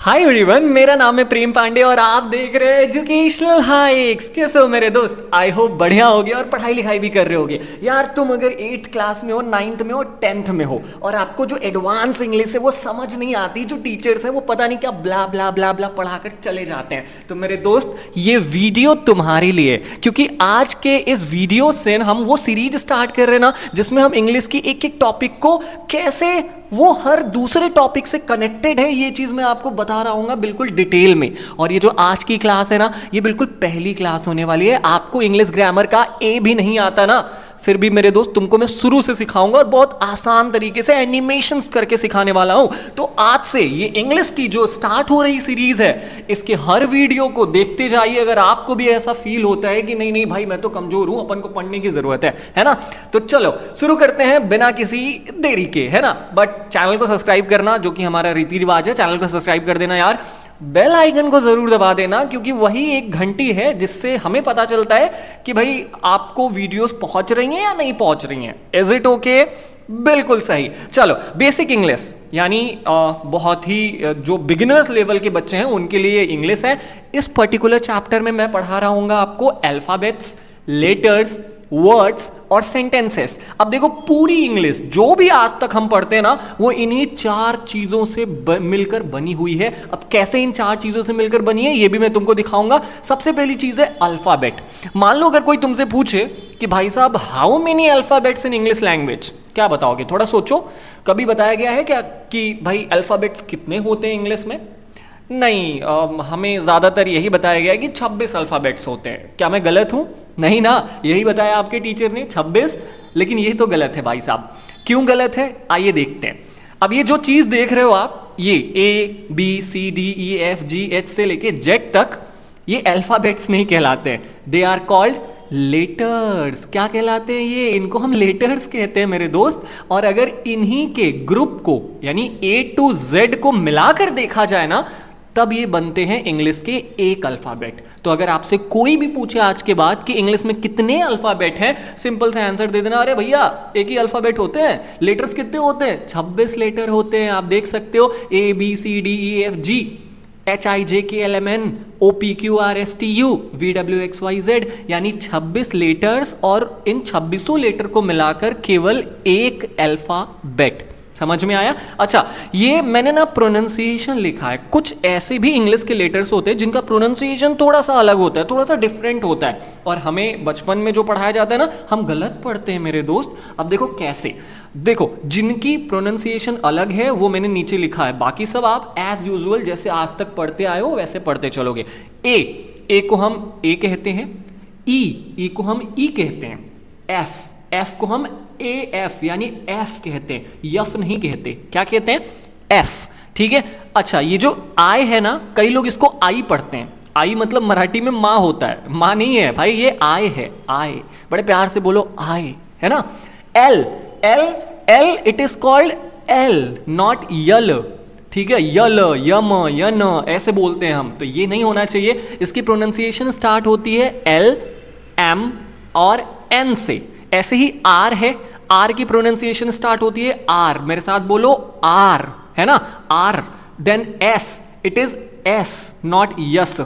Hi everyone, मेरा नाम है प्रेम पांडे और आप देख रहे हैं एजुकेशनल हाइक्स। कैसे हो मेरे दोस्त? आई होप बढ़िया होगे और पढ़ाई लिखाई भी कर रहे होगे। यार तुम अगर 8th क्लास में हो, 9th में हो, 10th में हो और आपको जो एडवांस इंग्लिश है वो समझ नहीं आती, जो टीचर्स हैं वो पता नहीं क्या ब्ला ब्ला ब्ला ब्ला पढ़ाकर चले जाते हैं, तो मेरे दोस्त ये वीडियो तुम्हारे लिए, क्योंकि आज के इस वीडियो से हम वो सीरीज स्टार्ट कर रहे हैं ना, जिसमें हम इंग्लिश की एक एक टॉपिक को कैसे वो हर दूसरे टॉपिक से कनेक्टेड है, ये चीज मैं आपको बता रहा हूँ बिल्कुल डिटेल में। और ये जो आज की क्लास है ना, ये बिल्कुल पहली क्लास होने वाली है। आपको इंग्लिश ग्रामर का ए भी नहीं आता ना, फिर भी मेरे दोस्त तुमको मैं शुरू से सिखाऊंगा और बहुत आसान तरीके से एनिमेशंस करके सिखाने वाला हूं। तो आज से ये इंग्लिश की जो स्टार्ट हो रही सीरीज है, इसके हर वीडियो को देखते जाइए। अगर आपको भी ऐसा फील होता है कि नहीं नहीं भाई मैं तो कमजोर हूं, अपन को पढ़ने की जरूरत है ना, तो चलो शुरू करते हैं बिना किसी देरी के, है ना। बट चैनल को सब्सक्राइब करना, जो कि हमारा रीति रिवाज है, चैनल को सब्सक्राइब कर देना यार। बेल आइकन को जरूर दबा देना, क्योंकि वही एक घंटी है जिससे हमें पता चलता है कि भाई आपको वीडियोस पहुंच रही हैं या नहीं पहुंच रही हैं। Is it okay? बिल्कुल सही। चलो, बेसिक इंग्लिश यानी बहुत ही जो बिगिनर्स लेवल के बच्चे हैं उनके लिए इंग्लिश है। इस पर्टिकुलर चैप्टर में मैं पढ़ा रहा हूँ आपको अल्फाबेट्स, लेटर्स, वर्ड्स और सेंटेंसेस। अब देखो, पूरी इंग्लिश जो भी आज तक हम पढ़ते हैं ना, वो इन्हीं चार चीजों से मिलकर बनी हुई है। अब कैसे इन चार चीजों से मिलकर बनी है ये भी मैं तुमको दिखाऊंगा। सबसे पहली चीज है अल्फाबेट। मान लो अगर कोई तुमसे पूछे कि भाई साहब how many alphabets in English language, क्या बताओगे? थोड़ा सोचो। कभी बताया गया है क्या कि भाई अल्फाबेट्स कितने होते हैं इंग्लिश में? नहीं, हमें ज़्यादातर यही बताया गया है कि 26 अल्फ़ाबेट्स होते हैं। क्या मैं गलत हूँ? नहीं ना, यही बताया आपके टीचर ने, 26। लेकिन ये तो गलत है भाई साहब। क्यों गलत है? आइए देखते हैं। अब ये जो चीज़ देख रहे हो आप, ये ABCDEFGH से लेके जेड तक, ये अल्फ़ाबेट्स नहीं कहलाते हैं। They are called letters. क्या कहलाते हैं ये? इनको हम लेटर्स कहते हैं मेरे दोस्त। और अगर इन्हीं के ग्रुप को यानी A to Z को मिलाकर देखा जाए ना, तब ये बनते हैं इंग्लिश के एक अल्फाबेट। तो अगर आपसे कोई भी पूछे आज के बाद कि इंग्लिश में कितने अल्फाबेट हैं, सिंपल सा आंसर दे देना, अरे भैया एक ही अल्फाबेट होते हैं। लेटर्स कितने होते हैं? 26 लेटर होते हैं। आप देख सकते हो ABCDEFG HIJKLMN OPQRSTU VWXYZ, यानी 26 लेटर्स, और इन 26 लेटर को मिलाकर केवल एक अल्फाबेट। समझ में आया? अच्छा, ये मैंने ना प्रोनाउंसिएशन लिखा है। कुछ ऐसे भी इंग्लिश के लेटर्स होते हैं जिनका प्रोनाउंसिएशन थोड़ा सा अलग होता है, थोड़ा सा डिफरेंट होता है, और हमें बचपन में जो पढ़ाया जाता है ना, हम गलत पढ़ते हैं मेरे दोस्त। अब देखो कैसे, देखो जिनकी प्रोनाउंसिएशन अलग है वो मैंने नीचे लिखा है, बाकी सब आप एज यूजुअल जैसे आज तक पढ़ते आए हो वैसे पढ़ते चलोगे। ए को हम ए कहते हैं, ई को हम ई कहते हैं, एफ को हम AF यानी एफ कहते हैं, यफ नहीं कहते। क्या कहते हैं? एफ। ठीक है। अच्छा, ये जो आई है ना, कई लोग इसको आई पढ़ते हैं। आई मतलब मराठी में माँ होता है, माँ नहीं है भाई, ये आय है। आय, बड़े प्यार से बोलो आय, है ना। L it is called L, not यल। ठीक है, यल, यम, यन ऐसे बोलते हैं हम, तो ये नहीं होना चाहिए। इसकी प्रोनाउंसिएशन स्टार्ट होती है L, M और N से। ऐसे ही आर है, आर की प्रोनाउंसिएशन स्टार्ट होती है आर। मेरे साथ बोलो आर, है ना, R. Then S, it is S not yes.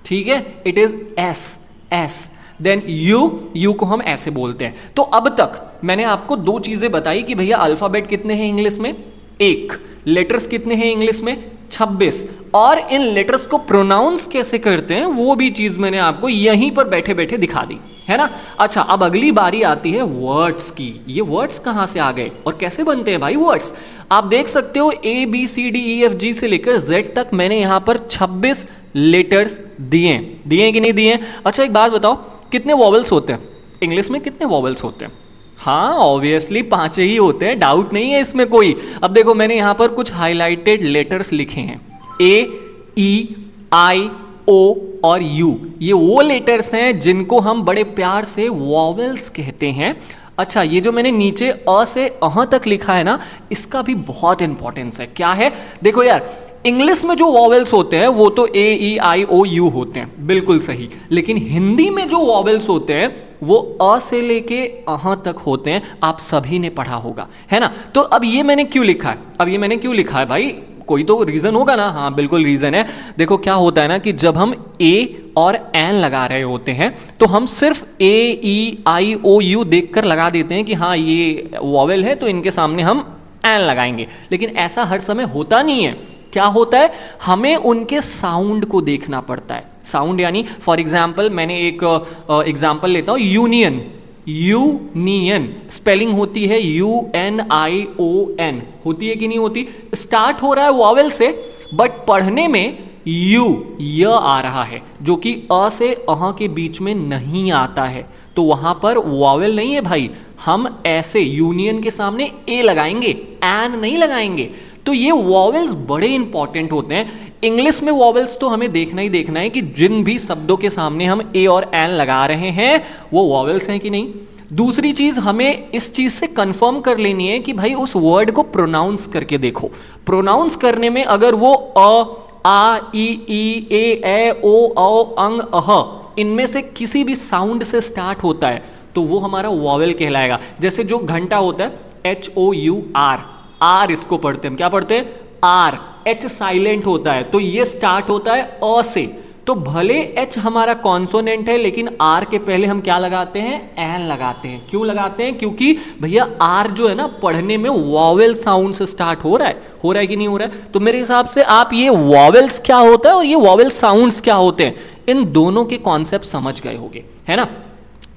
ठीक है, it is S. Then U को हम ऐसे बोलते हैं। तो अब तक मैंने आपको दो चीजें बताई कि भैया अल्फाबेट कितने हैं इंग्लिश में, 1। लेटर्स कितने हैं इंग्लिश में, 26। और इन लेटर्स को प्रोनाउंस कैसे करते हैं वो भी चीज मैंने आपको यहीं पर बैठे बैठे दिखा दी, है ना। अच्छा, अब अगली बारी आती है वर्ड्स की। ये वर्ड्स कहां से आ गए और कैसे बनते हैं भाई वर्ड्स? आप देख सकते हो ABCDEFG से लेकर Z तक मैंने यहां पर 26 लेटर्स दिए कि नहीं दिए? अच्छा, एक बात बताओ, कितने वॉवल्स होते हैं इंग्लिश में? कितने वॉवल्स होते हैं? हाँ, ऑब्वियसली 5 ही होते हैं, डाउट नहीं है इसमें कोई। अब देखो, मैंने यहां पर कुछ हाईलाइटेड लेटर्स लिखे हैं, A, E, I, O और U। ये वो लेटर्स हैं जिनको हम बड़े प्यार से वॉवेल्स कहते हैं। अच्छा, ये जो मैंने नीचे अ से अह तक लिखा है ना, इसका भी बहुत इंपॉर्टेंस है। क्या है? देखो यार, इंग्लिश में जो वॉवेल्स होते हैं वो तो AEIOU होते हैं, बिल्कुल सही। लेकिन हिंदी में जो वॉवेल्स होते हैं वो अ से लेके अह तक होते हैं। आप सभी ने पढ़ा होगा, है ना। तो अब ये मैंने क्यों लिखा है? भाई कोई तो रीजन होगा ना। हाँ बिल्कुल रीजन है। देखो क्या होता है ना कि जब हम ए और एन लगा रहे होते हैं तो हम सिर्फ ए ई आई ओ यू देखकर लगा देते हैं कि हाँ ये वॉवेल है तो इनके सामने हम एन लगाएंगे, लेकिन ऐसा हर समय होता नहीं है। क्या होता है, हमें उनके साउंड को देखना पड़ता है। साउंड यानी फॉर एग्जाम्पल मैंने एक एग्जाम्पल लेता हूं, यूनियन। यूनियन स्पेलिंग होती है UNION, होती है कि नहीं होती? स्टार्ट हो रहा है वॉवेल से, बट पढ़ने में य आ रहा है जो कि अ से अह के बीच में नहीं आता है, तो वहां पर वॉवेल नहीं है भाई। हम ऐसे यूनियन के सामने ए लगाएंगे, एन नहीं लगाएंगे। तो ये वॉवेल्स बड़े इंपॉर्टेंट होते हैं। इंग्लिश में वॉवेल्स तो हमें देखना ही देखना है कि जिन भी शब्दों के सामने हम ए और एन लगा रहे हैं वो वॉवेल्स हैं कि नहीं। दूसरी चीज हमें इस चीज से कंफर्म कर लेनी है कि भाई उस वर्ड को प्रोनाउंस करके देखो। प्रोनाउंस करने में अगर वो अ आ ई ई ए ओ औ अंग अह इनमें से किसी भी साउंड से स्टार्ट होता है तो वो हमारा वॉवेल कहलाएगा। जैसे जो घंटा होता है HOUR, आर इसको पढ़ते हैं, क्या पढ़ते हैं? आर। एच साइलेंट होता है तो ये स्टार्ट होता है अ से, तो भले एच हमारा कॉन्सोनेंट है लेकिन आर के पहले हम क्या लगाते हैं? एन लगाते हैं। क्यों लगाते हैं? क्योंकि भैया आर जो है ना पढ़ने में वॉवेल साउंड से स्टार्ट हो रहा है कि नहीं हो रहा है? तो मेरे हिसाब से आप ये वॉवेल्स क्या होता है और ये वॉवेल साउंड्स क्या होते हैं, इन दोनों के कॉन्सेप्ट समझ गए होंगे, है ना।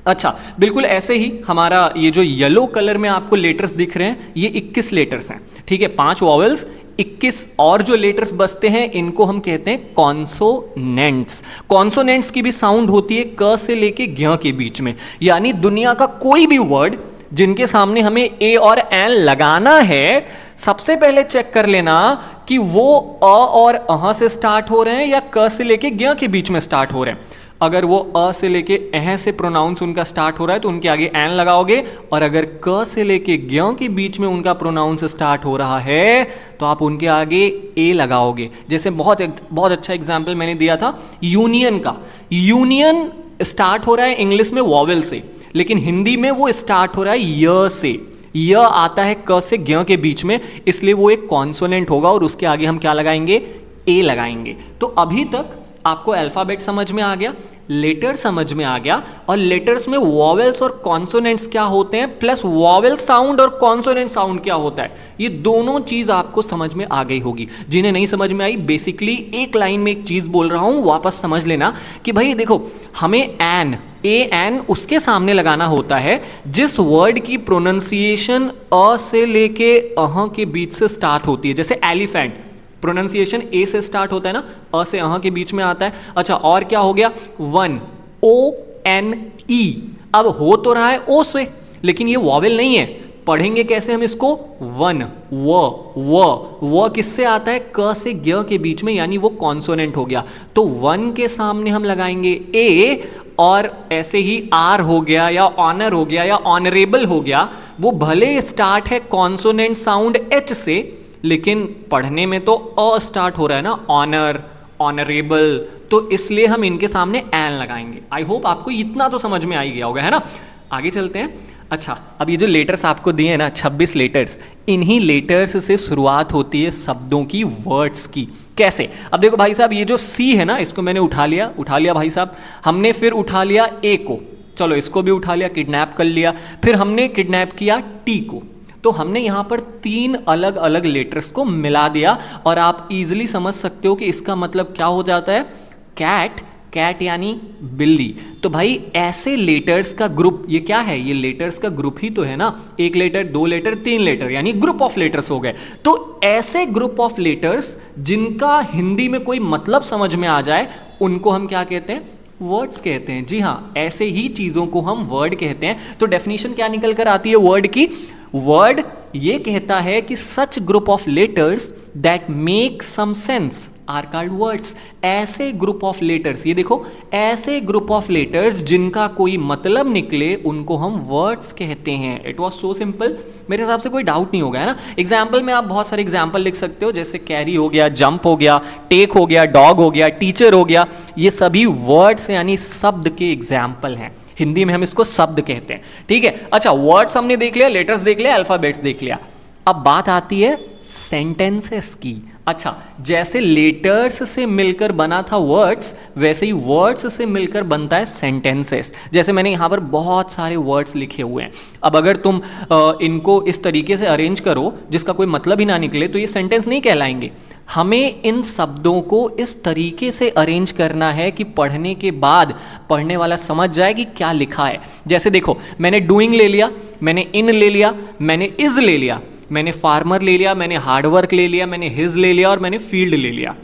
अच्छा, बिल्कुल ऐसे ही हमारा ये जो येलो कलर में आपको लेटर्स दिख रहे हैं ये 21 लेटर्स हैं, ठीक है। 5 वॉवेल्स, 21 और जो लेटर्स बचते हैं इनको हम कहते हैं कॉन्सोनेंट्स। कॉन्सोनेंट्स की भी साउंड होती है क से लेके ज्ञ के बीच में, यानी दुनिया का कोई भी वर्ड जिनके सामने हमें ए और एन लगाना है, सबसे पहले चेक कर लेना कि वो अ और अह से स्टार्ट हो रहे हैं या क से लेके ज्ञ के बीच में स्टार्ट हो रहे हैं। अगर वो अ से लेके अह से प्रोनाउंस उनका स्टार्ट हो रहा है तो उनके आगे एन लगाओगे, और अगर क से लेके ज्ञ के बीच में उनका प्रोनाउंस स्टार्ट हो रहा है तो आप उनके आगे ए लगाओगे। जैसे बहुत अच्छा एग्जाम्पल मैंने दिया था यूनियन का। यूनियन स्टार्ट हो रहा है इंग्लिश में वॉवेल से, लेकिन हिंदी में वो स्टार्ट हो रहा है य से। य आता है क से ज्ञ के बीच में, इसलिए वो एक कॉन्सोनेंट होगा और उसके आगे हम क्या लगाएंगे? ए लगाएंगे। तो अभी तक आपको अल्फाबेट समझ में आ गया, लेटर समझ में आ गया, और लेटर्स में वॉवेल्स और कॉन्सोनेंट्स क्या होते हैं, प्लस वॉवेल साउंड और कॉन्सोनेंट साउंड क्या होता है, ये दोनों चीज आपको समझ में आ गई होगी। जिन्हें नहीं समझ में आई, बेसिकली एक लाइन में एक चीज बोल रहा हूं, वापस समझ लेना कि भाई देखो, हमें एन एन उसके सामने लगाना होता है जिस वर्ड की प्रोनाउंसिएशन अ से लेके अह के बीच से स्टार्ट होती है। जैसे एलिफेंट, प्रोनाउंसिएशन ए से स्टार्ट होता है ना, अ से अह के बीच में आता है। अच्छा, और क्या हो गया? One, ONE। अब हो तो रहा है ओ से, लेकिन ये वॉवेल नहीं है, पढ़ेंगे कैसे हम इसको? वन। व किससे आता है? क से ज्ञ के बीच में, यानी वो कॉन्सोनेंट हो गया। तो वन के सामने हम लगाएंगे ए, और ऐसे ही आर हो गया या ऑनर हो गया या ऑनरेबल हो गया, वो भले स्टार्ट है कॉन्सोनेंट साउंड एच से, लेकिन पढ़ने में तो अ स्टार्ट हो रहा है ना, ऑनर, ऑनरेबल, तो इसलिए हम इनके सामने एन लगाएंगे। आई होप आपको इतना तो समझ में आ ही गया होगा, है ना। आगे चलते हैं। अच्छा, अब ये जो लेटर्स आपको दिए हैं ना, 26 लेटर्स, इन्हीं लेटर्स से शुरुआत होती है शब्दों की, वर्ड्स की। कैसे? अब देखो भाई साहब, ये जो सी है ना, इसको मैंने उठा लिया भाई साहब। हमने फिर उठा लिया ए को, चलो इसको भी उठा लिया, किडनैप कर लिया। फिर हमने किडनैप किया टी को। तो हमने यहाँ पर 3 अलग अलग लेटर्स को मिला दिया, और आप इजीली समझ सकते हो कि इसका मतलब क्या हो जाता है? कैट। कैट यानी बिल्ली। तो भाई ऐसे लेटर्स का ग्रुप, ये क्या है? ये लेटर्स का ग्रुप ही तो है ना। 1 लेटर, 2 लेटर, 3 लेटर, यानी ग्रुप ऑफ लेटर्स हो गए। तो ऐसे ग्रुप ऑफ लेटर्स जिनका हिंदी में कोई मतलब समझ में आ जाए, उनको हम क्या कहते हैं? वर्ड्स कहते हैं। जी हाँ, ऐसे ही चीजों को हम वर्ड कहते हैं। तो डेफिनेशन क्या निकल कर आती है वर्ड की? वर्ड ये कहता है कि such group of letters that make some sense are called words. ऐसे ग्रुप ऑफ लेटर्स, ये देखो, ऐसे ग्रुप ऑफ लेटर्स जिनका कोई मतलब निकले, उनको हम वर्ड्स कहते हैं। It was so simple. मेरे हिसाब से कोई डाउट नहीं होगा, है ना। एग्जाम्पल में आप बहुत सारे एग्जाम्पल लिख सकते हो, जैसे कैरी हो गया, जंप हो गया, टेक हो गया, डॉग हो गया, टीचर हो गया। ये सभी वर्ड्स यानी शब्द के एग्जाम्पल हैं। हिंदी में हम इसको शब्द कहते हैं, ठीक है। अच्छा, वर्ड्स हमने देख लिया, लेटर्स देख लिया, अल्फाबेट्स देख लिया। अब बात आती है सेंटेंसेस की। अच्छा, जैसे लेटर्स से मिलकर बना था वर्ड्स, वैसे ही वर्ड्स से मिलकर बनता है सेंटेंसेस। जैसे मैंने यहाँ पर बहुत सारे वर्ड्स लिखे हुए हैं। अब अगर तुम इनको इस तरीके से अरेंज करो जिसका कोई मतलब ही ना निकले तो ये सेंटेंस नहीं कहलाएंगे। हमें इन शब्दों को इस तरीके से अरेंज करना है कि पढ़ने के बाद पढ़ने वाला समझ जाए कि क्या लिखा है। जैसे देखो, मैंने डूइंग ले लिया, मैंने इन ले लिया, मैंने इज ले लिया, मैंने फार्मर ले लिया, मैंने हार्डवर्क ले लिया, मैंने हिज ले लिया और मैंने फील्ड ले लिया।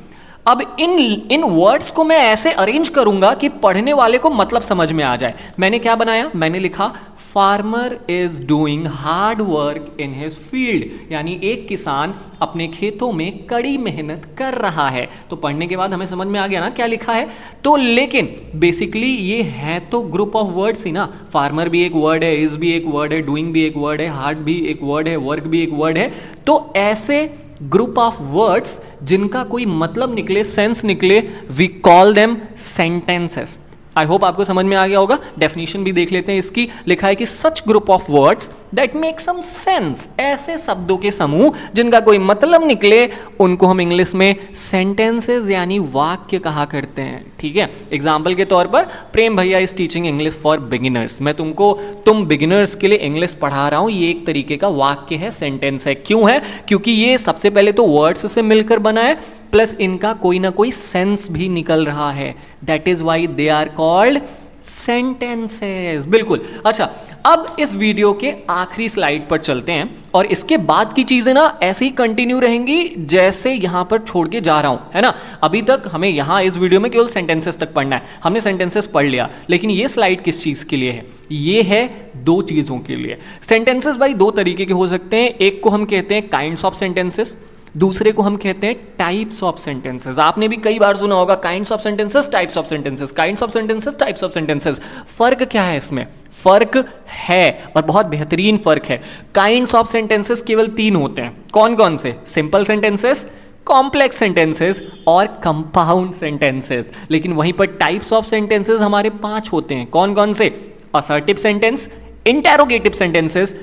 अब इन वर्ड्स को मैं ऐसे अरेंज करूंगा कि पढ़ने वाले को मतलब समझ में आ जाए। मैंने क्या बनाया, मैंने लिखा farmer is doing hard work in his field, यानी एक किसान अपने खेतों में कड़ी मेहनत कर रहा है। तो पढ़ने के बाद हमें समझ में आ गया ना क्या लिखा है। तो लेकिन बेसिकली ये है तो ग्रुप ऑफ वर्ड्स ही ना। फार्मर भी एक वर्ड है, इज भी एक वर्ड है, डूइंग भी एक वर्ड है, हार्ड भी एक वर्ड है, वर्क भी एक वर्ड है। तो ऐसे ग्रुप ऑफ वर्ड्स जिनका कोई मतलब निकले, सेंस निकले, we call them sentences. I hope आपको समझ में आ गया होगा। डेफिनेशन भी देख लेते हैं इसकी। लिखा है कि such group of words that make some sense, ऐसे शब्दों के समूह जिनका कोई मतलब निकले उनको हम इंग्लिश में सेंटेंसेस यानी वाक्य कहा करते हैं। ठीक है, एग्जाम्पल के तौर पर प्रेम भैया is teaching English for beginners. मैं तुम बिगिनर्स के लिए इंग्लिश पढ़ा रहा हूं, ये एक तरीके का वाक्य है, सेंटेंस है। क्यों है? क्योंकि ये सबसे पहले तो वर्ड्स से मिलकर बना है, प्लस इनका कोई ना कोई सेंस भी निकल रहा है। That is why they are called sentences. बिल्कुल। अच्छा, अब इस वीडियो के आखिरी स्लाइड पर चलते हैं और इसके बाद की चीजें ना ऐसे ही कंटिन्यू रहेंगी जैसे यहां पर छोड़ के जा रहा हूं, है ना। अभी तक हमें यहां इस वीडियो में केवल सेंटेंसेस तक पढ़ना है, हमने सेंटेंसेस पढ़ लिया, लेकिन ये स्लाइड किस चीज के लिए है? ये है दो चीजों के लिए। सेंटेंसेस भाई दो तरीके के हो सकते हैं। एक को हम कहते हैं काइंड्स ऑफ सेंटेंसेस, दूसरे को हम कहते हैं टाइप्स ऑफ सेंटेंसेस। आपने भी कई बार सुना होगा kinds of sentences, types of sentences, kinds of sentences, types of sentences. फर्क क्या है इसमें? फर्क है और बहुत बेहतरीन फर्क है। काइंड्स ऑफ सेंटेंसेस केवल तीन होते हैं। कौन कौन से? सिंपल सेंटेंसेस, कॉम्प्लेक्स सेंटेंसेस और कंपाउंड सेंटेंसेस। लेकिन वहीं पर टाइप्स ऑफ सेंटेंसेस हमारे 5 होते हैं। कौन कौन से? Assertive sentence, interrogative sentences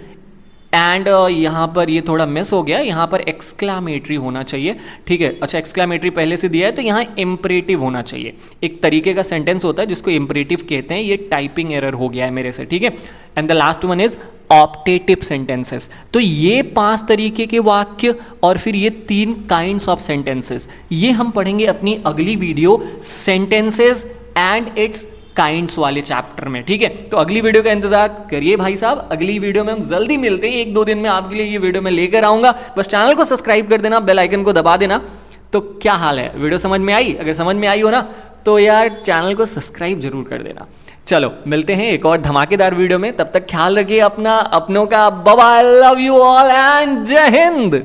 and यहां पर ये थोड़ा मिस हो गया, यहां पर एक्सक्लामेटरी होना चाहिए। ठीक है, अच्छा एक्सक्लामेटरी पहले से दिया है तो यहां इंपरेटिव होना चाहिए। एक तरीके का सेंटेंस होता है जिसको इंपरेटिव कहते हैं, ये टाइपिंग एरर हो गया है मेरे से। ठीक है, and the last one is optative sentences. तो ये 5 तरीके के वाक्य और फिर ये 3 काइंड्स ऑफ सेंटेंसेस, ये हम पढ़ेंगे अपनी अगली video sentences and it's kinds वाले चैप्टर में। ठीक है, तो अगली वीडियो का इंतजार करिए भाई साहब। अगली वीडियो में हम जल्दी मिलते हैं, 1-2 दिन में आपके लिए ये वीडियो में लेकर आऊंगा। बस चैनल को सब्सक्राइब कर देना, बेल आइकन को दबा देना। तो क्या हाल है, वीडियो समझ में आई? अगर समझ में आई हो ना तो यार चैनल को सब्सक्राइब जरूर कर देना। चलो मिलते हैं एक और धमाकेदार वीडियो में, तब तक ख्याल रखिए अपना, अपनों का। Bye bye, love you all and जय हिंद।